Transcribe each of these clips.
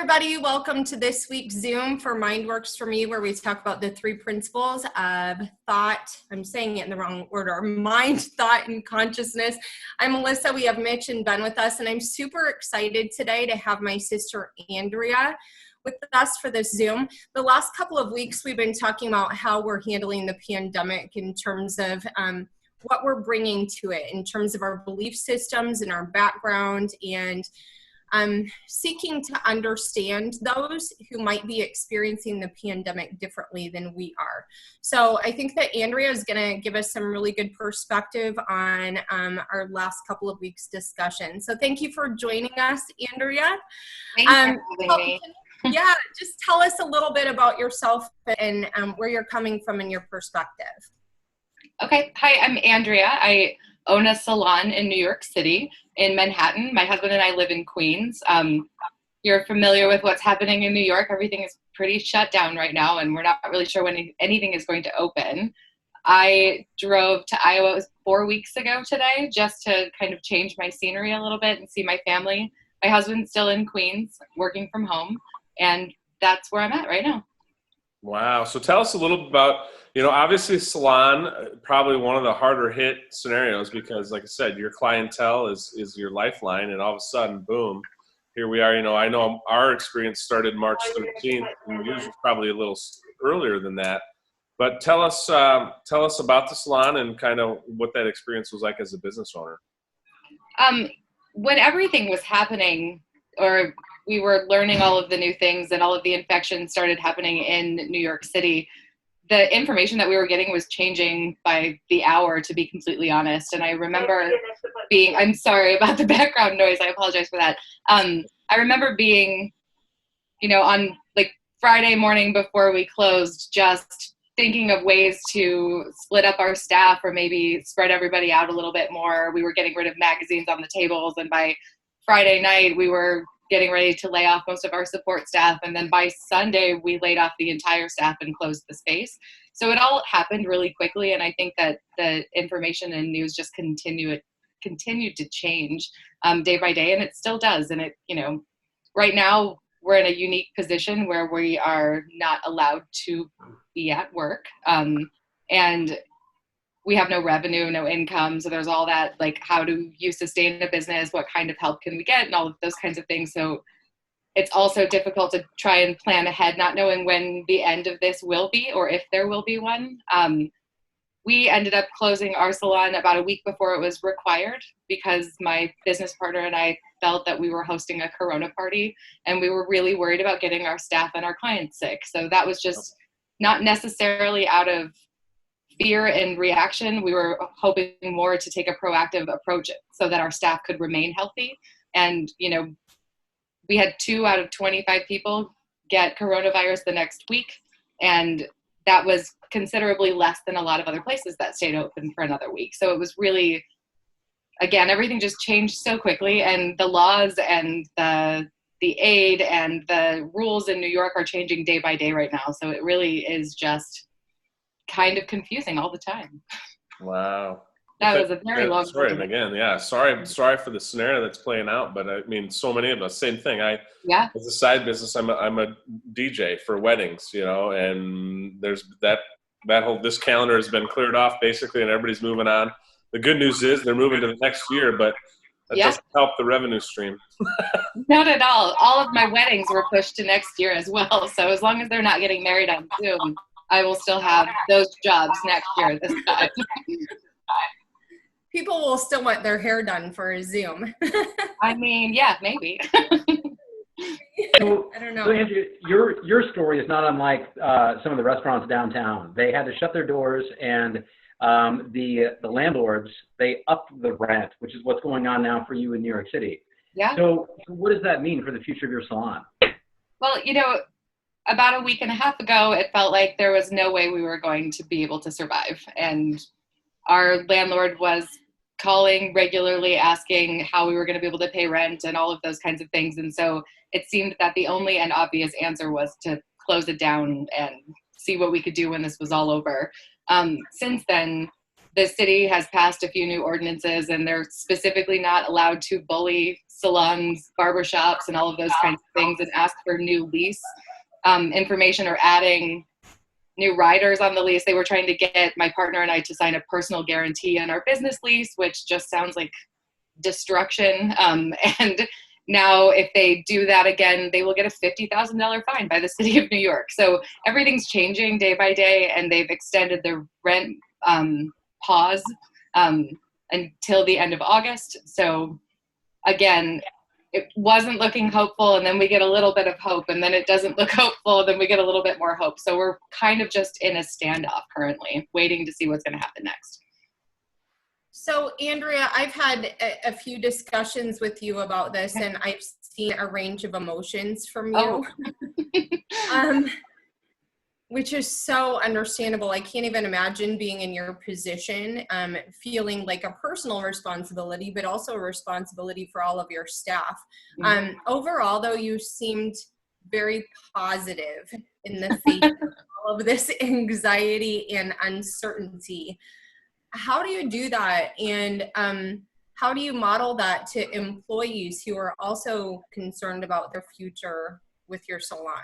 everybody. Welcome to this week's Zoom for Mindworx for me, where we talk about the 3 principles of thought. I'm saying it in the wrong order. Mind, thought, and consciousness. I'm Melissa. We have Mitch and Ben with us, and I'm super excited today to have my sister Andrea with us for this Zoom. The last couple of weeks, we've been talking about how we're handling the pandemic in terms of what we're bringing to it, in terms of our belief systems and our background, and seeking to understand those who might be experiencing the pandemic differently than we are. So I think that Andrea is going to give us some really good perspective on our last couple of weeks' discussion. So thank you for joining us, Andrea. Thanks for having me. Yeah, just tell us a little bit about yourself and where you're coming from in your perspective. Okay. Hi, I'm Andrea. I own a salon in New York City, in Manhattan. My husband and I live in Queens. You're familiar with what's happening in New York. Everything is pretty shut down right now, and we're not really sure when anything is going to open. I drove to Iowa 4 weeks ago today just to kind of change my scenery a little bit and see my family. My husband's still in Queens, working from home, and that's where I'm at right now. Wow. So tell us a little about, obviously salon, probably one of the harder hit scenarios because, like I said, your clientele is your lifeline, and all of a sudden, boom, here we are. I know our experience started March 13th, and yours was probably a little earlier than that. But tell us about the salon and kind of what that experience was like as a business owner. When everything was happening, or we were learning all of the new things and all of the infections started happening in New York City, the information that we were getting was changing by the hour, to be completely honest. And I remember I'm sorry about the background noise. I apologize for that. I remember being, on like Friday morning before we closed, just thinking of ways to split up our staff or maybe spread everybody out a little bit more. We were getting rid of magazines on the tables, and by Friday night, we were getting ready to lay off most of our support staff. And then by Sunday, we laid off the entire staff and closed the space. So it all happened really quickly. And I think that the information and news just continued to change day by day. And it still does. And right now we're in a unique position where we are not allowed to be at work. And we have no revenue, no income. So there's all that, like, how do you sustain a business? What kind of help can we get? And all of those kinds of things. So it's also difficult to try and plan ahead, not knowing when the end of this will be or if there will be one. We ended up closing our salon about a week before it was required because my business partner and I felt that we were hosting a Corona party, and we were really worried about getting our staff and our clients sick. So that was just not necessarily out of fear and reaction. We were hoping more to take a proactive approach so that our staff could remain healthy. And, we had 2 out of 25 people get coronavirus the next week. And that was considerably less than a lot of other places that stayed open for another week. So it was really, again, everything just changed so quickly, and the laws and the aid and the rules in New York are changing day by day right now. So it really is just kind of confusing all the time. Wow. That was a very long story. And again, yeah, sorry for the scenario that's playing out, but I mean, so many of us, same thing. As a side business, I'm a DJ for weddings, and there's this calendar has been cleared off basically, and everybody's moving on. The good news is they're moving to the next year, but that doesn't help the revenue stream. Not at all. All of my weddings were pushed to next year as well. So as long as they're not getting married on Zoom, I will still have those jobs next year this time. People will still want their hair done for a Zoom. I mean, yeah, maybe. So, I don't know. So Andrea, your story is not unlike some of the restaurants downtown. They had to shut their doors, and the landlords, they upped the rent, which is what's going on now for you in New York City. Yeah. So what does that mean for the future of your salon? Well, about a week and a half ago, it felt like there was no way we were going to be able to survive. And our landlord was calling regularly, asking how we were going to be able to pay rent and all of those kinds of things. And so it seemed that the only and obvious answer was to close it down and see what we could do when this was all over. Since then, the city has passed a few new ordinances, and they're specifically not allowed to bully salons, barbershops, and all of those kinds of things, and ask for new lease information or adding new riders on the lease. They were trying to get my partner and I to sign a personal guarantee on our business lease, which just sounds like destruction. And now if they do that again, they will get a $50,000 fine by the city of New York. So everything's changing day by day, and they've extended the rent pause until the end of August. So again, it wasn't looking hopeful, and then we get a little bit of hope, and then it doesn't look hopeful, and then we get a little bit more hope. So we're kind of just in a standoff currently, waiting to see what's going to happen next. So Andrea, I've had a few discussions with you about this, and I've seen a range of emotions from you, which is so understandable. I can't even imagine being in your position, feeling like a personal responsibility, but also a responsibility for all of your staff. Overall, though, you seemed very positive in the face of all of this anxiety and uncertainty. How do you do that? And how do you model that to employees who are also concerned about their future with your salon?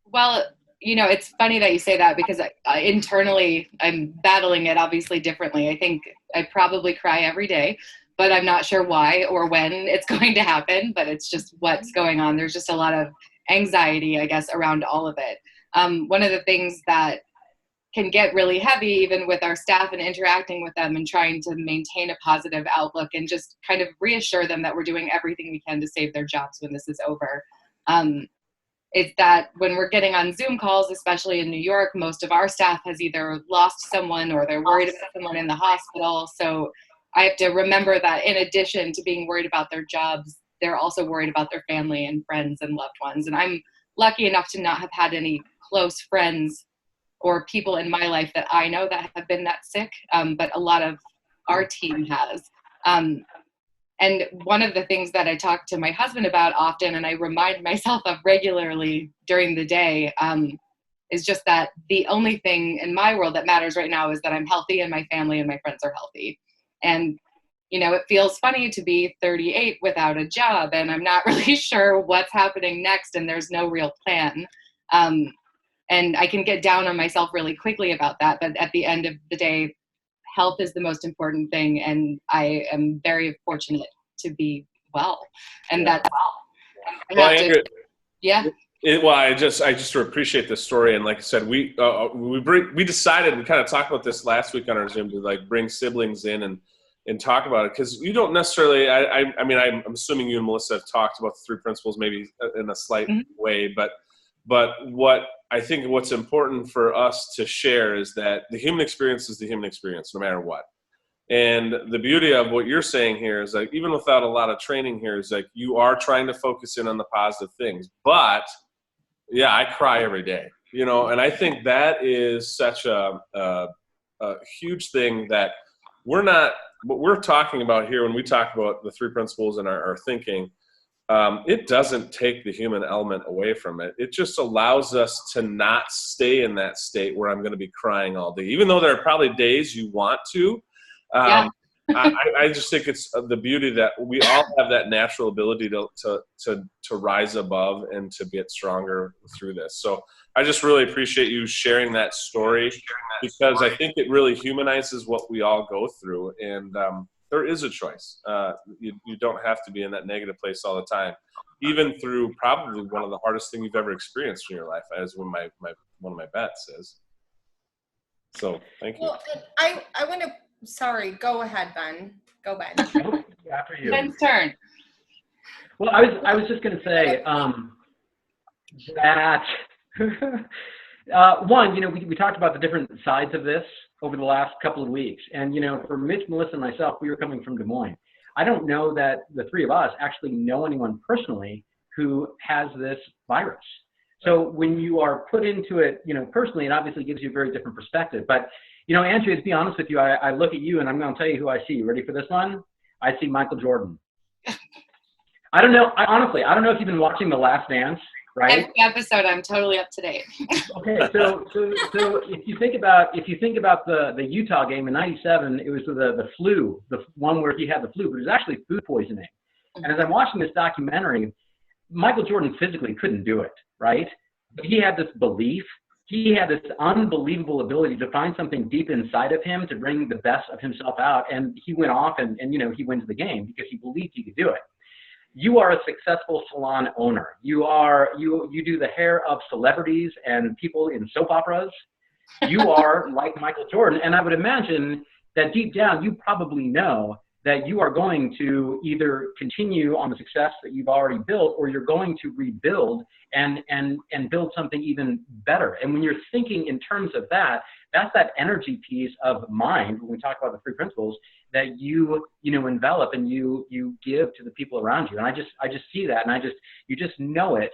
Well, you know, it's funny that you say that, because internally I'm battling it obviously differently. I think I probably cry every day, but I'm not sure why or when it's going to happen, but it's just what's going on. There's just a lot of anxiety, I guess, around all of it. One of the things that can get really heavy, even with our staff and interacting with them and trying to maintain a positive outlook and just kind of reassure them that we're doing everything we can to save their jobs when this is over. Is that when we're getting on Zoom calls, especially in New York, most of our staff has either lost someone or they're worried about someone in the hospital. So I have to remember that in addition to being worried about their jobs, they're also worried about their family and friends and loved ones. And I'm lucky enough to not have had any close friends or people in my life that I know that have been that sick, but a lot of our team has. And one of the things that I talk to my husband about often, and I remind myself of regularly during the day, is just that the only thing in my world that matters right now is that I'm healthy and my family and my friends are healthy. And, you know, it feels funny to be 38 without a job, and I'm not really sure what's happening next, and there's no real plan. And I can get down on myself really quickly about that. But at the end of the day, health is the most important thing. And I am very fortunate to be well. And that's I just appreciate this story. And like I said, we decided, we kind of talked about this last week on our Zoom, to like bring siblings in and talk about it. Cause you don't necessarily, I mean, I'm assuming you and Melissa have talked about the 3 principles maybe in a slight way, but what I think what's important for us to share is that the human experience is the human experience, no matter what. And the beauty of what you're saying here is, like, even without a lot of training here, is like you are trying to focus in on the positive things. But yeah, I cry every day, you know, and I think that is such a huge thing that what we're talking about here when we talk about the 3 principles in our thinking. It doesn't take the human element away from it. It just allows us to not stay in that state where I'm going to be crying all day, even though there are probably days you want to. I just think it's the beauty that we all have that natural ability to rise above and to get stronger through this. So I just really appreciate you sharing that story, because I think it really humanizes what we all go through. And there is a choice. You don't have to be in that negative place all the time, even through probably one of the hardest things you've ever experienced in your life, as one of my bets is. So thank you. Well, I want to, sorry, go ahead, Ben. Go, Ben. After you. Ben's turn. Well, I was just going to say that one, you know, we talked about the different sides of this over the last couple of weeks. And, you know, for Mitch, Melissa, and myself, we were coming from Des Moines. I don't know that the 3 of us actually know anyone personally who has this virus. So when you are put into it, you know, personally, it obviously gives you a very different perspective. But, you know, Andrea, to be honest with you, I look at you and I'm going to tell you who I see. You ready for this one? I see Michael Jordan. I don't know. Honestly, I don't know if you've been watching The Last Dance. right? Every episode, I'm totally up to date. Okay, so if you think about the Utah game in '97, it was the flu, the one where he had the flu, but it was actually food poisoning. And as I'm watching this documentary, Michael Jordan physically couldn't do it, right? But he had this belief. He had this unbelievable ability to find something deep inside of him to bring the best of himself out, and he went off and he wins the game because he believed he could do it. You are a successful salon owner. You do the hair of celebrities and people in soap operas. You are like Michael Jordan. And I would imagine that deep down, you probably know that you are going to either continue on the success that you've already built, or you're going to rebuild and build something even better. And when you're thinking in terms of that, that's that energy piece of mind, when we talk about the three principles, that you envelop and you give to the people around you. And I just see that, and you just know it,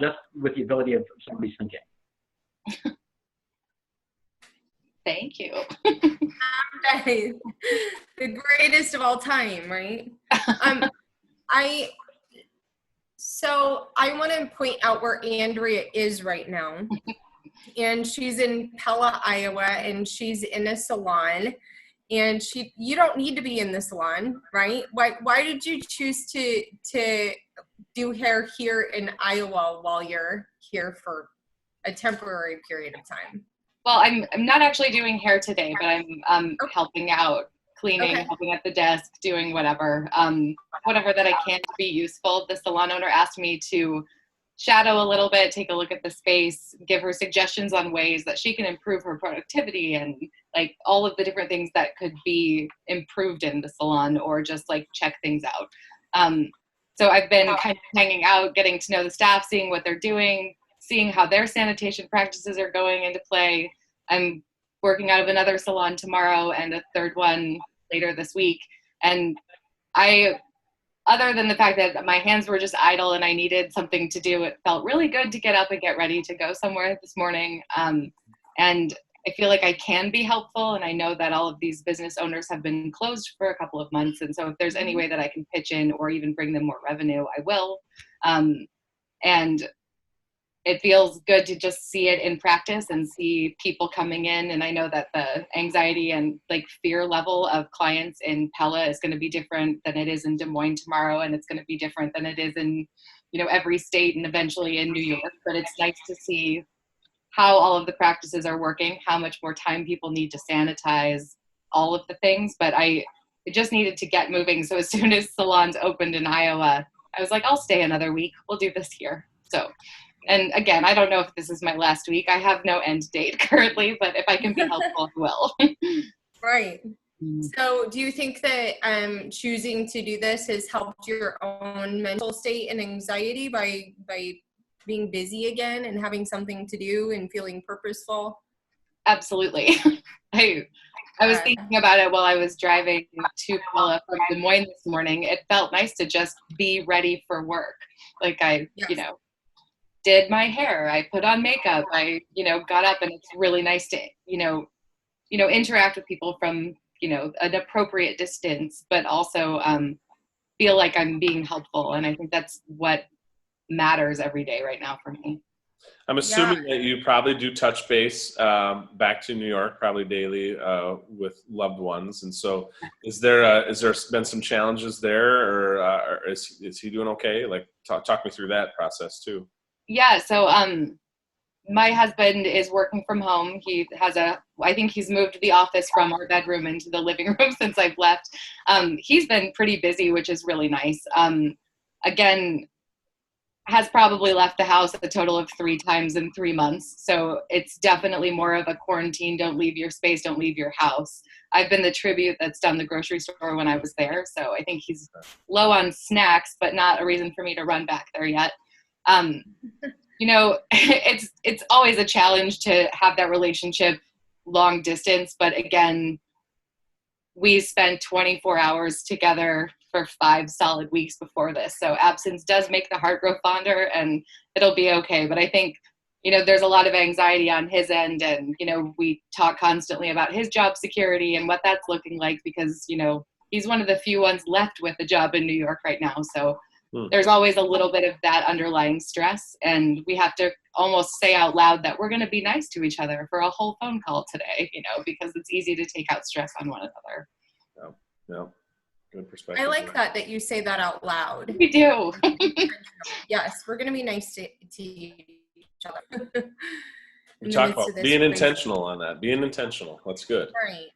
just with the ability of somebody's thinking. Thank you. The greatest of all time, right? So I want to point out where Andrea is right now. And she's in Pella, Iowa, and she's in a salon. And you don't need to be in the salon, right? Why did you choose to do hair here in Iowa while you're here for a temporary period of time? Well, I'm not actually doing hair today, but I'm helping out, cleaning, helping at the desk, doing whatever that I can to be useful. The salon owner asked me to shadow a little bit, take a look at the space, give her suggestions on ways that she can improve her productivity and like all of the different things that could be improved in the salon, or just like check things out. So I've been kind of hanging out, getting to know the staff, seeing what they're doing, seeing how their sanitation practices are going into play. I'm working out of another salon tomorrow and a third one later this week. And other than the fact that my hands were just idle and I needed something to do, it felt really good to get up and get ready to go somewhere this morning. And I feel like I can be helpful. And I know that all of these business owners have been closed for a couple of months. And so if there's any way that I can pitch in or even bring them more revenue, I will. And it feels good to just see it in practice and see people coming in. And I know that the anxiety and like fear level of clients in Pella is going to be different than it is in Des Moines tomorrow. And it's going to be different than it is in, every state and eventually in New York. But it's nice to see how all of the practices are working, how much more time people need to sanitize, all of the things. But it just needed to get moving. So as soon as salons opened in Iowa, I was like, I'll stay another week. We'll do this here. So, and again, I don't know if this is my last week. I have no end date currently, but if I can be helpful, I will. Right. So do you think that choosing to do this has helped your own mental state and anxiety by being busy again and having something to do and feeling purposeful? Absolutely. I was thinking about it while I was driving to Pella from Des Moines this morning. It felt nice to just be ready for work. Like I, did my hair, I put on makeup, I, got up, and it's really nice to, interact with people from, an appropriate distance, but also feel like I'm being helpful. And I think that's what matters every day right now for me. I'm assuming that you probably do touch base back to New York, probably daily with loved ones. And so is there been some challenges there, or is he doing okay? Like talk me through that process too. Yeah. So my husband is working from home. He has I think he's moved the office from our bedroom into the living room since I've left. He's been pretty busy, which is really nice. Again, has probably left the house a total of 3 times in 3 months. So it's definitely more of a quarantine. Don't leave your space. Don't leave your house. I've been the tribute that's done the grocery store when I was there. So I think he's low on snacks, but not a reason for me to run back there yet. It's always a challenge to have that relationship long distance. But again, we spent 24 hours together for 5 solid weeks before this. So absence does make the heart grow fonder, and it'll be okay. But I think, there's a lot of anxiety on his end, and, we talk constantly about his job security and what that's looking like because, he's one of the few ones left with a job in New York right now. So there's always a little bit of that underlying stress, and we have to almost say out loud that we're going to be nice to each other for a whole phone call today, because it's easy to take out stress on one another. Yeah. Good perspective. I like that you say that out loud. We do. Yes, we're going to be nice to each other. We talk about being intentional on that. Being intentional. That's good. Right.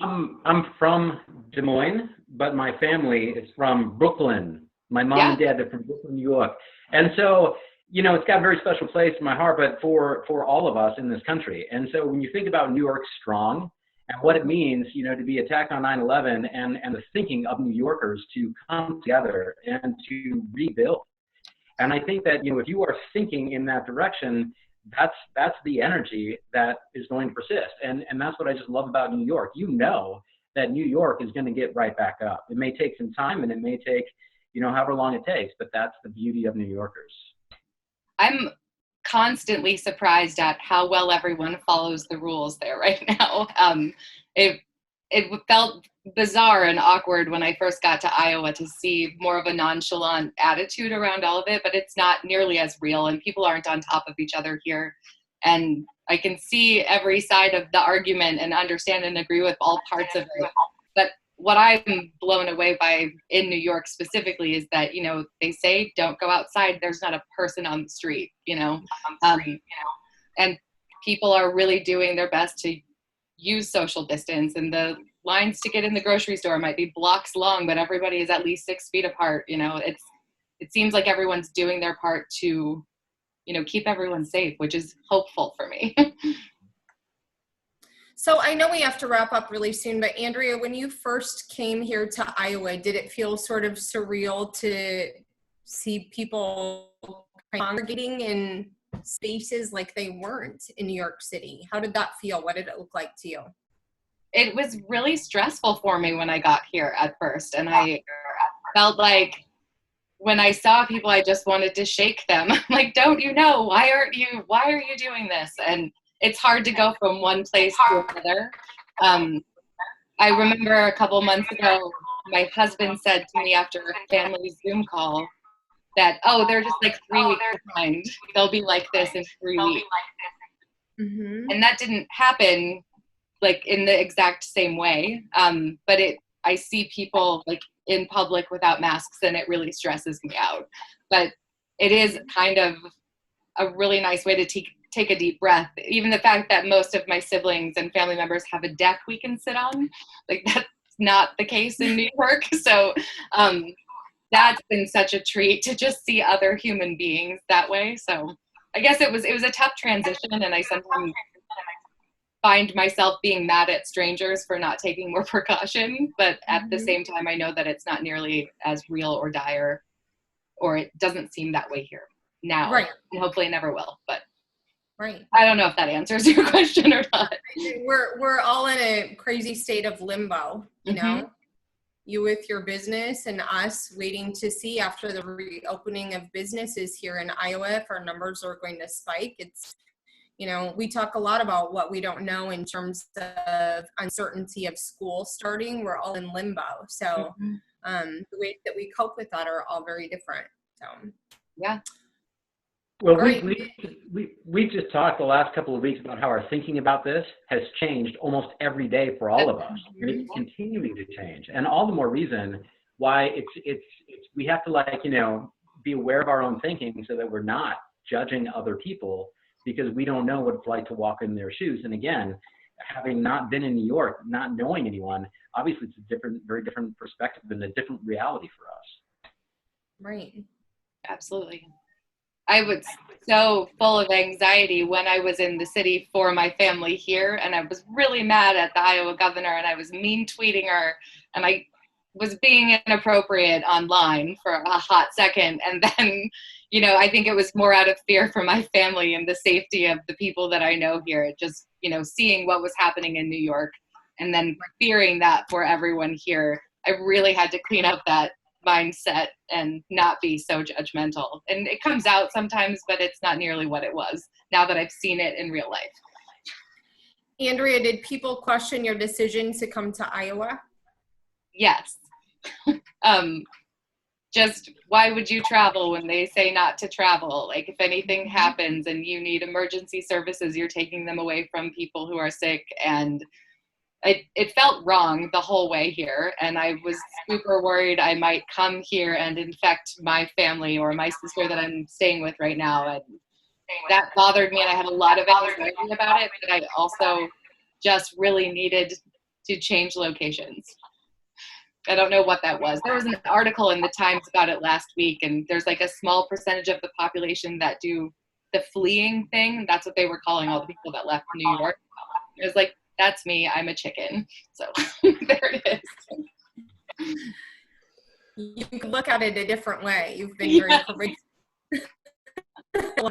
I'm from Des Moines, but my family is from Brooklyn. My mom and dad are from Brooklyn, New York. And so, it's got a very special place in my heart, but for all of us in this country. And so when you think about New York strong and what it means, to be attacked on 9/11 and the thinking of New Yorkers to come together and to rebuild. And I think that, if you are thinking in that direction, that's the energy that is going to persist. And that's what I just love about New York. That New York is going to get right back up. It may take some time and it may take, however long it takes, but that's the beauty of New Yorkers. I'm constantly surprised at how well everyone follows the rules there right now. It felt bizarre and awkward when I first got to Iowa to see more of a nonchalant attitude around all of it, but it's not nearly as real, and people aren't on top of each other here. And I can see every side of the argument and understand and agree with all parts of it. But what I'm blown away by in New York specifically is that, they say don't go outside. There's not a person on the street, and people are really doing their best to use social distance, and the lines to get in the grocery store might be blocks long, but everybody is at least 6 feet apart. It seems like everyone's doing their part to, keep everyone safe, which is hopeful for me. So I know we have to wrap up really soon, but Andrea, when you first came here to Iowa, did it feel sort of surreal to see people congregating in spaces like they weren't in New York City? How did that feel? What did it look like to you? It was really stressful for me when I got here at first, and I felt like when I saw people, I just wanted to shake them. Like, don't you know? Why are you doing this? And it's hard to go from one place to another. I remember a couple months ago, my husband said to me after a family Zoom call that, they're just like 3 weeks behind. They'll be like this in 3 weeks. Mm-hmm. And that didn't happen like in the exact same way. But I see people like in public without masks, and it really stresses me out. But it is kind of a really nice way to take a deep breath. Even the fact that most of my siblings and family members have a deck we can sit on, like that's not the case in New York. So that's been such a treat to just see other human beings that way. So I guess it was a tough transition, and I sometimes find myself being mad at strangers for not taking more precaution, but at the same time I know that it's not nearly as real or dire, or it doesn't seem that way here now. Right. And hopefully it never will, but right. I don't know if that answers your question or not. We're all in a crazy state of limbo, Mm-hmm. You with your business and us waiting to see after the reopening of businesses here in Iowa if our numbers are going to spike. It's, we talk a lot about what we don't know in terms of uncertainty of school starting. We're all in limbo. So the ways that we cope with that are all very different. So, yeah. Well, we just talked the last couple of weeks about how our thinking about this has changed almost every day for all of us, and it's continuing to change. And all the more reason why we have to be aware of our own thinking so that we're not judging other people, because we don't know what it's like to walk in their shoes. And again, having not been in New York, not knowing anyone, obviously it's a very different perspective and a different reality for us. Right. Absolutely. I was so full of anxiety when I was in the city for my family here, and I was really mad at the Iowa governor, and I was mean tweeting her, and I was being inappropriate online for a hot second. And then, I think it was more out of fear for my family and the safety of the people that I know here. It just, seeing what was happening in New York and then fearing that for everyone here, I really had to clean up that mindset and not be so judgmental. And it comes out sometimes, but it's not nearly what it was now that I've seen it in real life. Andrea, did people question your decision to come to Iowa? Yes. just why would you travel when they say not to travel? Like if anything happens and you need emergency services, you're taking them away from people who are sick. And it felt wrong the whole way here. And I was super worried I might come here and infect my family or my sister that I'm staying with right now. And that bothered me. And I had a lot of anxiety about it, but I also just really needed to change locations. I don't know what that was. There was an article in the Times about it last week, and there's like a small percentage of the population that do the fleeing thing. That's what they were calling all the people that left New York. It was like, that's me. I'm a chicken. So there it is. You can look at it a different way. You've been very courageous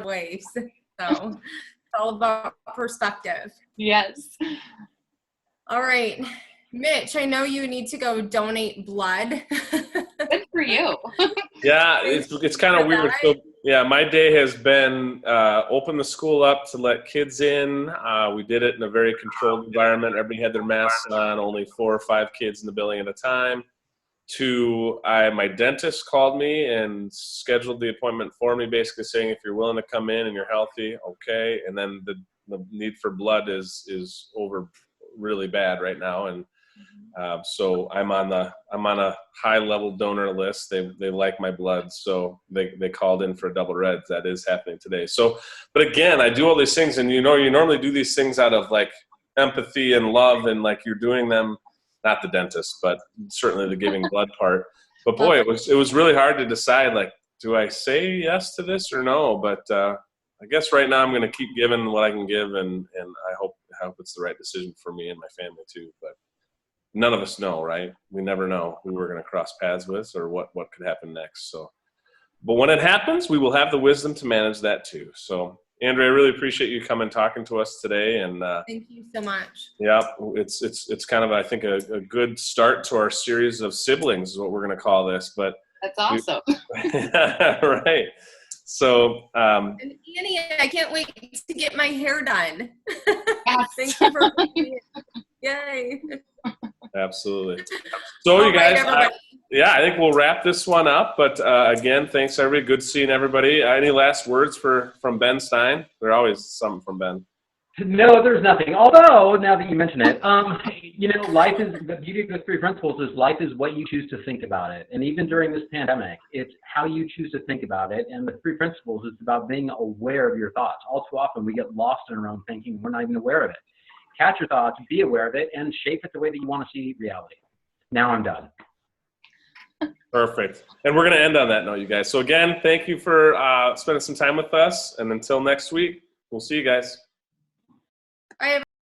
ways. So it's all about perspective. Yes. All right. Mitch, I know you need to go donate blood. Good for you. Yeah, it's kind of weird. So, yeah, my day has been open the school up to let kids in. We did it in a very controlled environment. Everybody had their masks on, only 4 or 5 kids in the building at a time. My dentist called me and scheduled the appointment for me, basically saying if you're willing to come in and you're healthy, okay. And then the need for blood is over really bad right now, and so I'm on a high level donor list. They like my blood, so they called in for a double red. That is happening today. So, but again, I do all these things, and you normally do these things out of like empathy and love, and like you're doing them, not the dentist, but certainly the giving blood part. But boy, it was really hard to decide, like, do I say yes to this or no? But I guess right now I'm going to keep giving what I can give, and I hope it's the right decision for me and my family too. But none of us know, right? We never know who we're going to cross paths with or what could happen next. So, but when it happens, we will have the wisdom to manage that too. So, Andrea, I really appreciate you coming talking to us today. And thank you so much. Yeah, it's kind of, I think, a good start to our series of siblings is what we're going to call this. But that's awesome. Right. So, and Annie, I can't wait to get my hair done. Yes. Thank you for yay. Absolutely. So you guys, I think we'll wrap this one up. But again, thanks everybody. Good seeing everybody. Any last words from Ben Stein? There's always something from Ben. No, there's nothing. Although, now that you mention it, life is, the beauty of the 3 principles is life is what you choose to think about it. And even during this pandemic, it's how you choose to think about it. And the 3 principles is about being aware of your thoughts. All too often, we get lost in our own thinking. We're not even aware of it. Catch your thoughts, be aware of it, and shape it the way that you want to see reality. Now I'm done. Perfect. And we're going to end on that note, you guys. So again, thank you for spending some time with us. And until next week, we'll see you guys. Bye,